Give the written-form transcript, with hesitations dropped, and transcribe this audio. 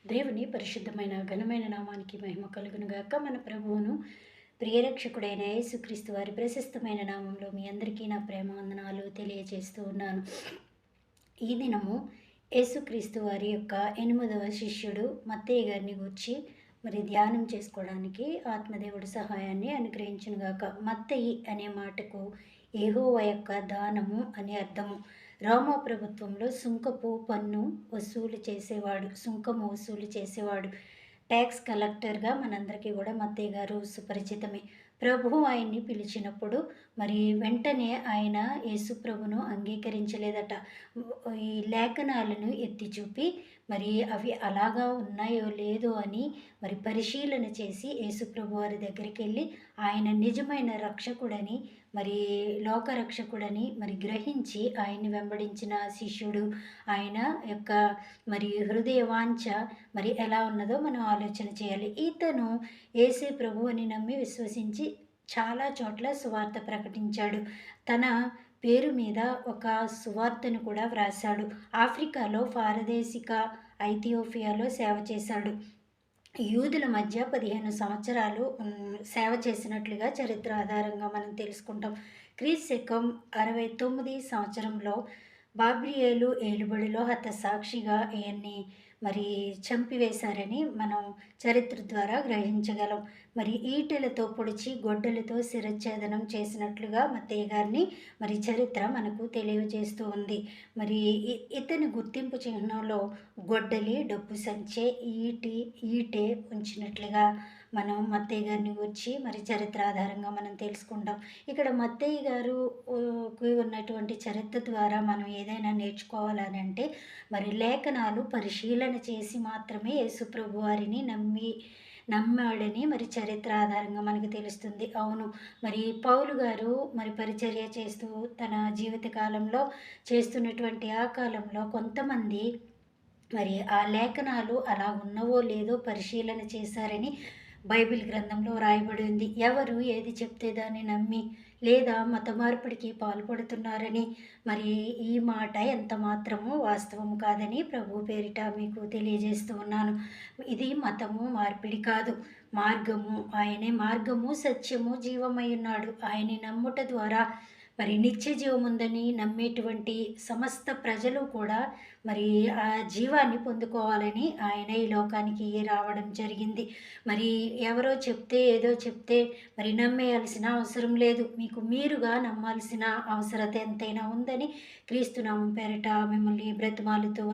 దేవుని పరిశుద్ధమైన ఘనమైన నామానికి మహిమ కలుగును గాక. మన ప్రభువును ప్రియరక్షకుడైన యేసుక్రీస్తు వారి ప్రశస్తమైన నామంలో మీ అందరికీ నా ప్రేమ వందనాలు తెలియజేస్తూ ఉన్నాను. ఈ దినము యేసుక్రీస్తు వారి యొక్క 8వ శిష్యుడు మత్తయి గారిని గూర్చి మరి ధ్యానం చేసుకోవడానికి ఆత్మదేవుడి సహాయాన్ని అనుగ్రహించును గాక. మత్తయి అనే మాటకు యెహోవా యొక్క దానము అని అర్థము. రోమా ప్రభుత్వంలో పన్ను సుంకము వసూలు చేసేవాడు. ట్యాక్స్ కలెక్టర్‌గా మనందరికీ కూడా మత్తయి గారు సుపరిచితమే. ప్రభువు ఆయన్ని పిలిచినప్పుడు మరి వెంటనే ఆయన యేసు ప్రభును అంగీకరించలేదట. ఈ లేఖనాలను ఎత్తి చూపి మరి అవి అలాగా ఉన్నాయో లేదో అని మరి పరిశీలన చేసి యేసు ప్రభు వారి దగ్గరికెళ్ళి ఆయన నిజమైన రక్షకుడని మరి లోకరక్షకుడని మరి గ్రహించి ఆయన్ని వెంబడించిన శిష్యుడు. ఆయన యొక్క మరి హృదయ వాంఛ మరి ఎలా ఉన్నదో మనం ఆలోచన చేయాలి. ఇతను యేసే ప్రభు అని నమ్మి విశ్వసించి చాలా చోట్ల సువార్త ప్రకటించాడు. తన పేరు మీద ఒక సువార్తను కూడా వ్రాసాడు. ఆఫ్రికాలో పారదేశిక ఐథియోపియాలో సేవ చేశాడు. యూదుల మధ్య 15 సంవత్సరాలు సేవ చేసినట్లుగా చరిత్ర ఆధారంగా మనం తెలుసుకుంటాం. క్రీస్తు 69 సంవత్సరంలో బాబ్రియేలు ఏలుబడిలో హతసాక్షిగా ఈయన్ని మరి చంపివేశారని మనం చరిత్ర ద్వారా గ్రహించగలం. మరి ఈటెలతో పొడిచి గొడ్డలతో శిరచ్ఛేదనం చేసినట్లుగా మత్తయి గారిని మరి చరిత్ర మనకు తెలియజేస్తూ ఉంది. మరి ఇతని గుర్తింపు చిహ్నంలో గొడ్డలి, డబ్బు సంచే, ఈటె ఉంచినట్లుగా మనం మత్తయి గారిని గురించి మరి చరిత్ర ఆధారంగా మనం తెలుసుకుంటాం. ఇక్కడ మత్తయి గారు ఉన్నటువంటి చరిత్ర ద్వారా మనం ఏదైనా నేర్చుకోవాలని అంటే మరి లేఖనాలు పరిశీలన చేసి మాత్రమే యేసుప్రభు వారిని నమ్మాడని మరి చరిత్ర ఆధారంగా మనకు తెలుస్తుంది. అవును, మరి పౌలు గారు మరి పరిచర్య చేస్తూ తన జీవిత కాలంలో చేస్తున్నటువంటి ఆ కాలంలో కొంతమంది మరి ఆ లేఖనాలు అలా ఉన్నవో లేదో పరిశీలన చేశారని బైబిల్ గ్రంథంలో రాయబడి ఉంది. ఎవరు ఏది చెప్తే దాన్ని నమ్మి లేదా మత మార్పిడికి పాల్పడుతున్నారని మరి ఈ మాట ఎంత మాత్రము వాస్తవం కాదని ప్రభు పేరిట మీకు తెలియజేస్తూ ఉన్నాను. ఇది మతము మార్పిడి కాదు, మార్గము. ఆయనే మార్గము, సత్యము, జీవమై ఉన్నాడు. ఆయన్ని నమ్ముట ద్వారా మరి నిత్య జీవం ఉందని నమ్మేటువంటి సమస్త ప్రజలు కూడా మరి ఆ జీవాన్ని పొందుకోవాలని ఆయన ఈ లోకానికి రావడం జరిగింది. మరి ఎవరో చెప్తే ఏదో చెప్తే మరి నమ్మేయాల్సిన అవసరం లేదు. మీకు మీరుగా నమ్మాల్సిన అవసరత ఎంతైనా ఉందని క్రీస్తు నామం పేరిట మిమ్మల్ని బ్రతిమాలుతూ